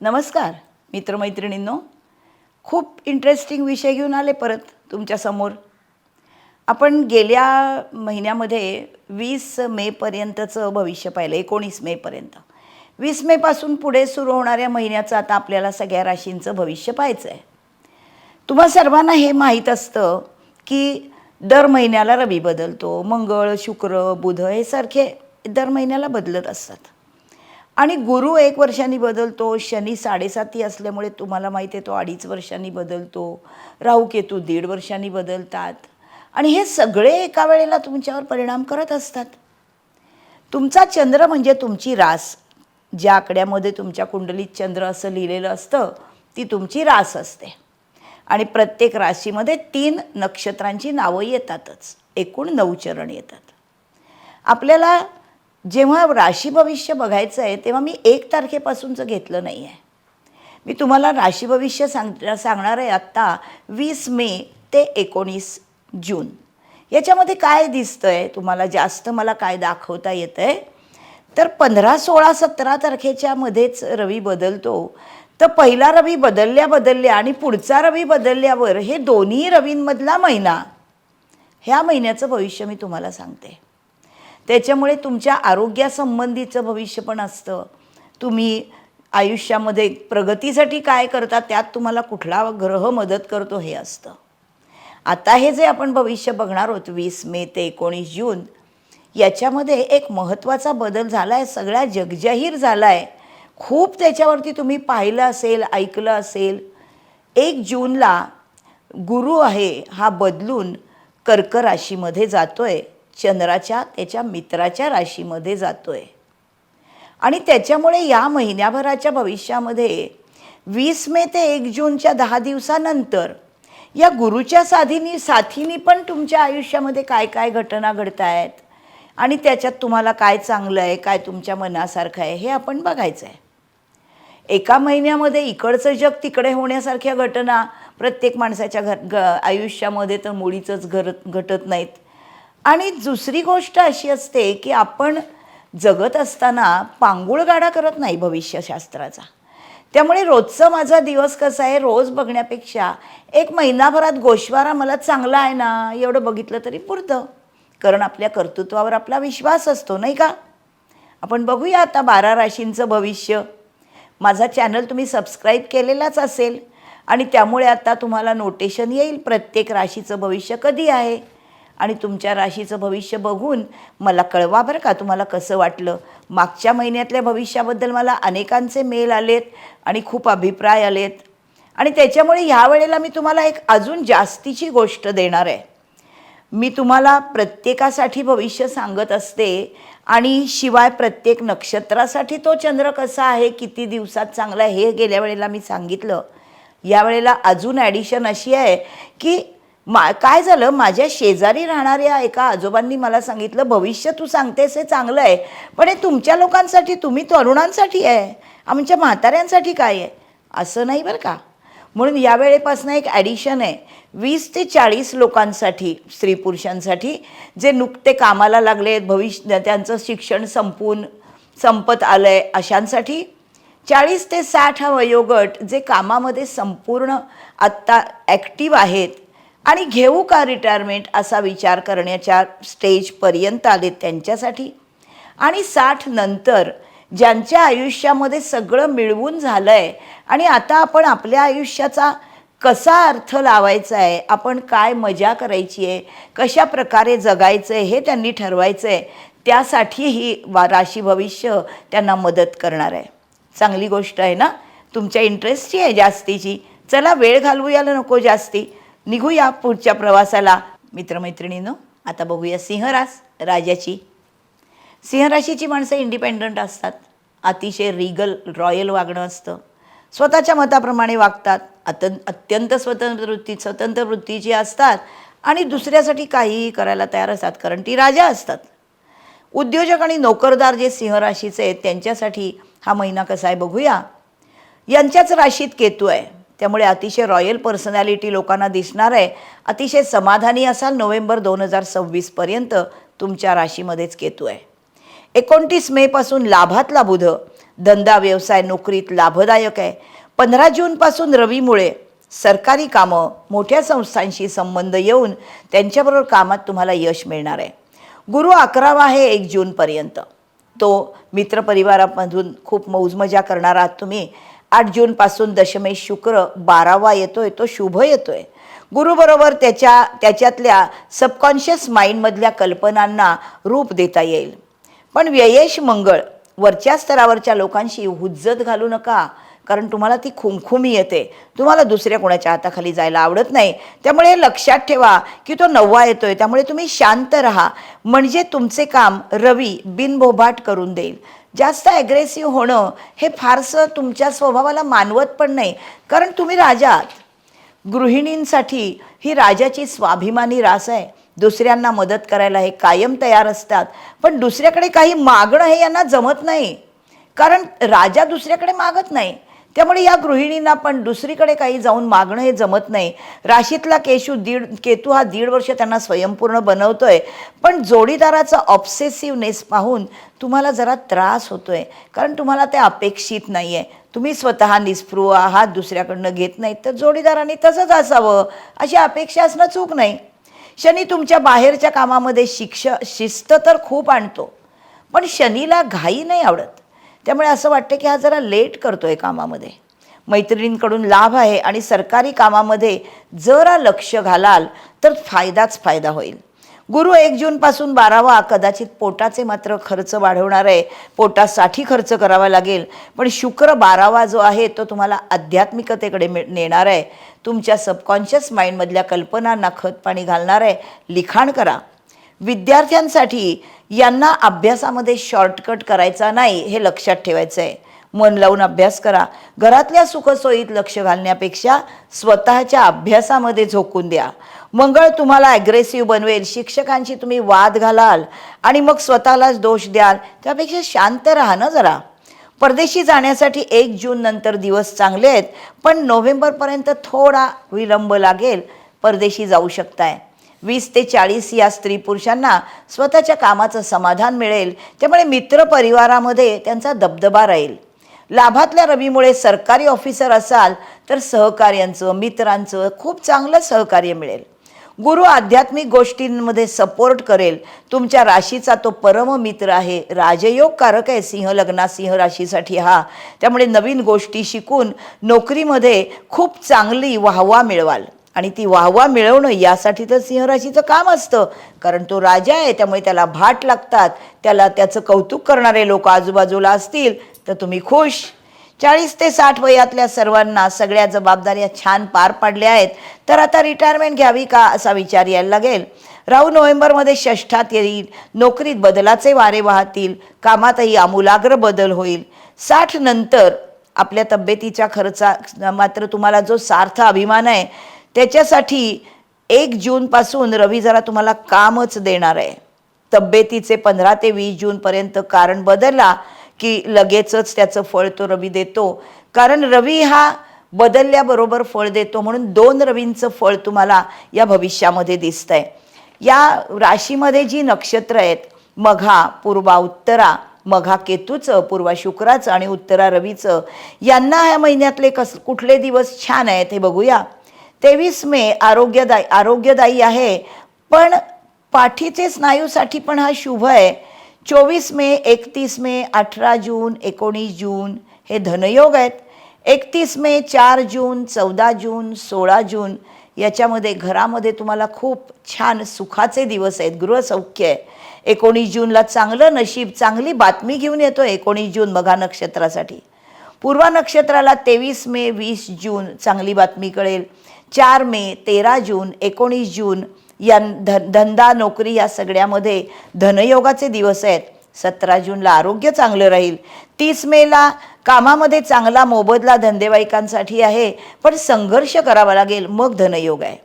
नमस्कार मित्रमैत्रिणींनो, खूप इंटरेस्टिंग विषय घेऊन आले परत तुमच्यासमोर। आपण गेल्या महिन्यामध्ये 20 मेपर्यंतचं भविष्य पाहिलं, 19 मेपर्यंत। 20 मेपासून पुढे सुरू होणाऱ्या महिन्याचं आता आपल्याला सगळ्या राशींचं भविष्य पाहायचं आहे। तुम्हा सर्वांना हे माहीत असतं की दर महिन्याला रवी बदलतो, मंगळ, शुक्र, बुध हे सारखे दर महिन्याला बदलत असतात। आणि गुरु 1 वर्षांनी बदलतो, शनी 7.5 असल्यामुळे तुम्हाला माहिती आहे तो 2.5 वर्षांनी बदलतो, राहू केतू 1.5 वर्षांनी बदलतात आणि हे सगळे एका वेळेला तुमच्यावर परिणाम करत असतात। तुमचा चंद्र म्हणजे तुमची रास, ज्या आकड्यामध्ये तुमच्या कुंडलीत चंद्र असं लिहिलेलं असतं ती तुमची रास असते आणि प्रत्येक राशीमध्ये 3 नक्षत्रांची नावं येतातच, एकूण 9 चरण येतात। आपल्याला जेव्हा राशी भविष्य बघायचं आहे तेव्हा मी 1 तारखेपासूनचं घेतलं नाही आहे। मी तुम्हाला राशी भविष्य सांगणार आहे आत्ता 20 मे ते 19 जून। याच्यामध्ये काय दिसतं आहे तुम्हाला, जास्त मला काय दाखवता येतं आहे तर 15, 16, 17 तारखेच्या मध्येच रवी बदलतो। तर पहिला रवी बदलल्या आणि पुढचा रवी बदलल्यावर हे दोन्ही रवींमधला महिना, ह्या महिन्याचं भविष्य मी तुम्हाला सांगते। त्याच्यामुळे तुमच्या आरोग्यासंबंधीचं भविष्य पण असतं, तुम्ही आयुष्यामध्ये प्रगतीसाठी काय करता, त्यात तुम्हाला कुठला ग्रह मदत करतो हे असतं। आता हे जे आपण भविष्य बघणार आहोत 20 मे ते 19 जून, याच्यामध्ये एक महत्त्वाचा बदल झाला आहे, सगळ्या जगजाहीर झाला आहे। खूप त्याच्यावरती तुम्ही पाहिलं असेल, ऐकलं असेल। 1 जूनला गुरु आहे हा बदलून कर्क राशीमध्ये जातोय, चंद्राच्या त्याच्या मित्राच्या राशीमध्ये जातोय आणि त्याच्यामुळे या महिन्याभराच्या भविष्यामध्ये 20 मे ते 1 जूनच्या 10 दिवसानंतर या गुरुच्या साथीनी पण तुमच्या आयुष्यामध्ये काय काय घटना घडत आहेत आणि त्याच्यात तुम्हाला काय चांगलं आहे, काय तुमच्या मनासारखं आहे हे आपण बघायचं आहे। एका महिन्यामध्ये इकडचं जग तिकडे होण्यासारख्या घटना प्रत्येक माणसाच्या आयुष्यामध्ये तर मुळीच घटत नाहीत। आणि दुसरी गोष्ट अशी असते की आपण जगत असताना पांगुळगाडा करत नाही भविष्यशास्त्राचा। त्यामुळे रोजचा माझा दिवस कसा आहे रोज बघण्यापेक्षा 1 महिनाभरात गोश्वारा मला चांगला आहे ना एवढं बघितलं तरी पुरतं, कारण आपल्या कर्तृत्वावर आपला विश्वास असतो, नाही का। आपण बघूया आता 12 राशींचं भविष्य। माझा चॅनल तुम्ही सबस्क्राईब केलेलाच असेल आणि त्यामुळे आता तुम्हाला नोटिफिकेशन येईल प्रत्येक राशीचं भविष्य कधी आहे आणि तुमच्या राशीचं भविष्य बघून मला कळवा बरं का, तुम्हाला कसं वाटलं। मागच्या महिन्यातल्या भविष्याबद्दल मला अनेकांचे मेल आलेत आणि खूप अभिप्राय आलेत आणि त्याच्यामुळे ह्या वेळेला मी तुम्हाला एक अजून जास्तीची गोष्ट देणार आहे। मी तुम्हाला प्रत्येकासाठी भविष्य सांगत असते आणि शिवाय प्रत्येक नक्षत्रासाठी तो चंद्र कसा आहे, किती दिवसात चांगला आहे हे गेल्या वेळेला मी सांगितलं। या वेळेला अजून ॲडिशन अशी आहे की काय झालं, माझ्या शेजारी राहणाऱ्या एका आजोबांनी मला सांगितलं, भविष्य तू सांगतेस हे चांगलं आहे पण हे तुमच्या लोकांसाठी, तुम्ही तरुणांसाठी आहे, आमच्या म्हाताऱ्यांसाठी काय आहे, असं नाही बरं का। म्हणून या वेळेपासून एक ॲडिशन आहे 20 ते 40 लोकांसाठी, स्त्री पुरुषांसाठी जे नुकते कामाला लागलेत, भविष्य त्यांचं शिक्षण संपत आलं आहे अशांसाठी। 40 ते 60 हा वयोगट जे कामामध्ये संपूर्ण आत्ता ॲक्टिव्ह आहेत आणि घेऊ का रिटायरमेंट असा विचार करण्याच्या स्टेजपर्यंत आले त्यांच्यासाठी। आणि 60 नंतर ज्यांच्या आयुष्यामध्ये सगळं मिळवून झालं आहे आणि आता आपण आपल्या आयुष्याचा कसा अर्थ लावायचा आहे, आपण काय मजा करायची आहे, कशा प्रकारे जगायचं आहे हे त्यांनी ठरवायचं आहे, त्यासाठी ही राशी भविष्य त्यांना मदत करणार आहे। चांगली गोष्ट आहे ना, तुमच्या इंटरेस्टची आहे जास्तीची। चला वेळ घालवूयाला नको जास्ती, निघूया पुढच्या प्रवासाला। मित्रमैत्रिणींनो, आता बघूया सिंह राजाची। सिंह राशीची माणसं इंडिपेंडंट असतात, अतिशय रिगल रॉयल वागणं असतं, स्वतःच्या मताप्रमाणे वागतात, अत्यंत स्वतंत्र वृत्तीची असतात आणि दुसऱ्यासाठी काहीही करायला तयार असतात, कारण ती राजा असतात। उद्योजक आणि नोकरदार जे सिंह राशीचे आहेत त्यांच्यासाठी हा महिना कसा आहे बघूया। यांच्याच राशीत केतू आहे, त्यामुळे अतिशय रॉयल पर्सनॅलिटी लोकांना दिसणार आहे। अतिशय समाधानी असाल नोव्हेंबर 2026 पर्यंत तुमच्या राशीमध्येच केतू आहे। 29 मे पासून लाभातला बुध, धंदा व्यवसाय नोकरीत लाभदायक आहे. 15 जूनपासून रवीमुळे सरकारी कामं, मोठ्या संस्थांशी संबंध येऊन त्यांच्याबरोबर कामात तुम्हाला यश मिळणार आहे. गुरु 11वा आहे 1 जूनपर्यंत. तो मित्रपरिवारामधून खूप मौजमजा करणार आहात तुम्ही. 8 जूनपासून दशमेश शुक्र 12वा येतोय, तो शुभ येतोय. गुरुबरोबर त्याच्यातल्या सबकॉन्शियस माइंडमधल्या कल्पनांना रूप देता येईल. पण व्ययेश मंगळ, वरच्या स्तरावरच्या लोकांशी हुज्जत घालू नका, कारण तुम्हाला ती खुमखुमी येते. तुम्हाला दुसऱ्या कोणाच्या हाताखाली जायला आवडत नाही. त्यामुळे हे लक्षात ठेवा की तो 9वा येतोय, त्यामुळे तुम्ही शांत राहा, म्हणजे तुमचे काम रवी बिनबोभाट करून देईल. जास्त ॲग्रेसिव्ह होणं हे फारसं तुमच्या स्वभावाला मानवत पण नाही, कारण तुम्ही राजा आहात. गृहिणींसाठी ही राजाची स्वाभिमानी रास आहे. दुसऱ्यांना मदत करायला हे कायम तयार असतात, पण दुसऱ्याकडे काही मागणं हे यांना जमत नाही, कारण राजा दुसऱ्याकडे मागत नाही. त्यामुळे या गृहिणींना पण दुसरीकडे काही जाऊन मागणं हे जमत नाही. राशीतला केतू हा 1.5 वर्ष त्यांना स्वयंपूर्ण बनवतोय, पण जोडीदाराचा ऑब्सेसिव्हनेस पाहून तुम्हाला जरा त्रास होतोय, कारण तुम्हाला ते अपेक्षित नाही आहे. तुम्ही स्वतः निस्पृह आहात, दुसऱ्याकडनं घेत नाहीत, तर जोडीदारांनी तसंच असावं अशी अपेक्षा असणं चूक नाही. शनी तुमच्या बाहेरच्या कामामध्ये शिस्त तर खूप आणतो, पण शनीला घाई नाही आवडत. त्यामुळे असं वाटतं की हा जरा लेट करतोय कामामध्ये. मैत्रिणींकडून लाभ आहे आणि सरकारी कामामध्ये जरा लक्ष घालाल तर फायदाच फायदा होईल. गुरु 1 जूनपासून 12वा कदाचित पोटाचे मात्र खर्च वाढवणार आहे. पोटासाठी खर्च करावा लागेल. पण शुक्र 12वा जो आहे तो तुम्हाला आध्यात्मिकतेकडे नेणार आहे. तुमच्या सबकॉन्शियस माइंडमधल्या कल्पनांना खतपाणी घालणार आहे. लिखाण करा. विद्यार्थ्यांसाठी यांना अभ्यासामध्ये शॉर्टकट करायचा नाही, हे लक्षात ठेवायचं आहे. मन लावून अभ्यास करा. घरातल्या सुखसोयीत लक्ष घालण्यापेक्षा स्वतःच्या अभ्यासामध्ये झोकून द्या. मंगळ तुम्हाला ॲग्रेसिव्ह बनवेल. शिक्षकांशी तुम्ही वाद घालाल आणि मग स्वतःलाच दोष द्याल. त्यापेक्षा शांत राहा ना जरा. परदेशी जाण्यासाठी 1 जून नंतर दिवस चांगले आहेत, पण नोव्हेंबरपर्यंत थोडा विलंब लागेल. परदेशी जाऊ शकताय. 20 ते 40 या स्त्री पुरुषांना स्वतःच्या कामाचं समाधान मिळेल. त्यामुळे मित्रपरिवारामध्ये त्यांचा दबदबा राहील. लाभातल्या रवीमुळे सरकारी ऑफिसर असाल तर सहकार्यांचं, मित्रांचं खूप चांगलं सहकार्य मिळेल. गुरु आध्यात्मिक गोष्टींमध्ये सपोर्ट करेल. तुमच्या राशीचा तो परम मित्र आहे. राजयोग कारक आहे सिंह लग्ना, सिंह राशीसाठी हा. त्यामुळे नवीन गोष्टी शिकून नोकरीमध्ये खूप चांगली वाहवा मिळवाल. आणि ती वाहवा मिळवणं यासाठी तर सिंह राशीचं काम असतं, कारण तो राजा आहे. त्यामुळे त्याला भाट लागतात. त्याचं कौतुक करणारे लोक आजूबाजूला असतील तर तुम्ही खुश. 40 ते 60 वयातल्या सर्वांना सगळ्या जबाबदाऱ्या छान पार पाडल्या आहेत, तर आता रिटायरमेंट घ्यावी का असा विचार यायला लागेल. राहू नोव्हेंबरमध्ये षष्ठात येईल. नोकरीत बदलाचे वारे वाहतील. कामातही आमूलाग्र बदल होईल. 60 नंतर आपल्या तब्येतीच्या खर्चा मात्र तुम्हाला जो सार्थ अभिमान आहे त्याच्यासाठी 1 जूनपासून रवी जरा तुम्हाला कामच देणार आहे. तब्येतीचे 15 ते 20 जूनपर्यंत कारण बदलला की लगेचच त्याचं फळ तो रवी देतो, कारण रवी हा बदलल्याबरोबर फळ देतो. म्हणून 2 रवींचं फळ तुम्हाला या भविष्यामध्ये दिसतंय. या राशीमध्ये जी नक्षत्र आहेत, मघा, पूर्वा, उत्तरा, मघा केतूचं, पूर्वा शुक्राचं आणि उत्तरा रवीचं, यांना ह्या महिन्यातले कुठले दिवस छान आहेत हे बघूया. 23 मे आरोग्यदायी आहे, पण पाठीचे स्नायूसाठी पण हा शुभ आहे. 24 मे, 31 मे, 18 जून, 19 जून हे धनयोग आहेत. 31 मे, 4 जून, 14 जून, 16 जून याच्यामध्ये घरामध्ये तुम्हाला खूप छान सुखाचे दिवस आहेत. गृहसौख्य आहे. 19 जूनला चांगलं नशीब, चांगली बातमी घेऊन येतो. 19 जून मघा नक्षत्रासाठी. पूर्वा नक्षत्राला 23 मे, 20 जून चांगली बातमी कळेल. 4 मे, 13 जून, 19 जून या धंदा नोकरी या सगळ्यामध्ये धनयोगाचे दिवस आहेत. 17 जूनला आरोग्य चांगलं राहील. 30 मेला कामामध्ये चांगला मोबदला धंदेवाईकांसाठी आहे, पण संघर्ष करावा लागेल, मग धनयोग आहे.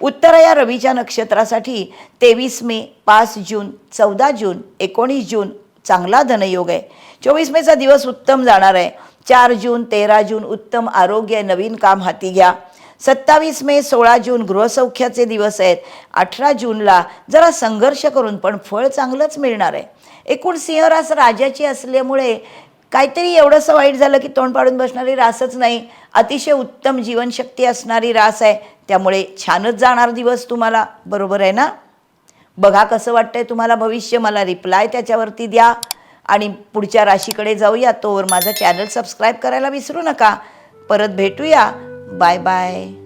उत्तरा या रवीच्या नक्षत्रासाठी 23 मे, 5 जून, 14 जून, 19 जून चांगला धनयोग आहे. 24 मेचा दिवस उत्तम जाणार आहे. 4 जून, 13 जून उत्तम आरोग्य आहे. नवीन काम हाती घ्या. 27 मे 16 जून गृहसौख्याचे दिवस आहेत. 18 जूनला जरा संघर्ष करून पण फळ चांगलंच मिळणार आहे. एकूण सिंह रास राजाची असल्यामुळे काहीतरी एवढंसं वाईट झालं की तोंड पाडून बसणारी रासच नाही. अतिशय उत्तम जीवनशक्ती असणारी रास आहे. त्यामुळे छानच जाणार दिवस तुम्हाला. बरोबर आहे ना? बघा कसं वाटतंय तुम्हाला भविष्य. मला रिप्लाय त्याच्यावरती द्या आणि पुढच्या राशीकडे जाऊया. तोवर माझा चॅनल सबस्क्राईब करायला विसरू नका. परत भेटूया. Bye bye.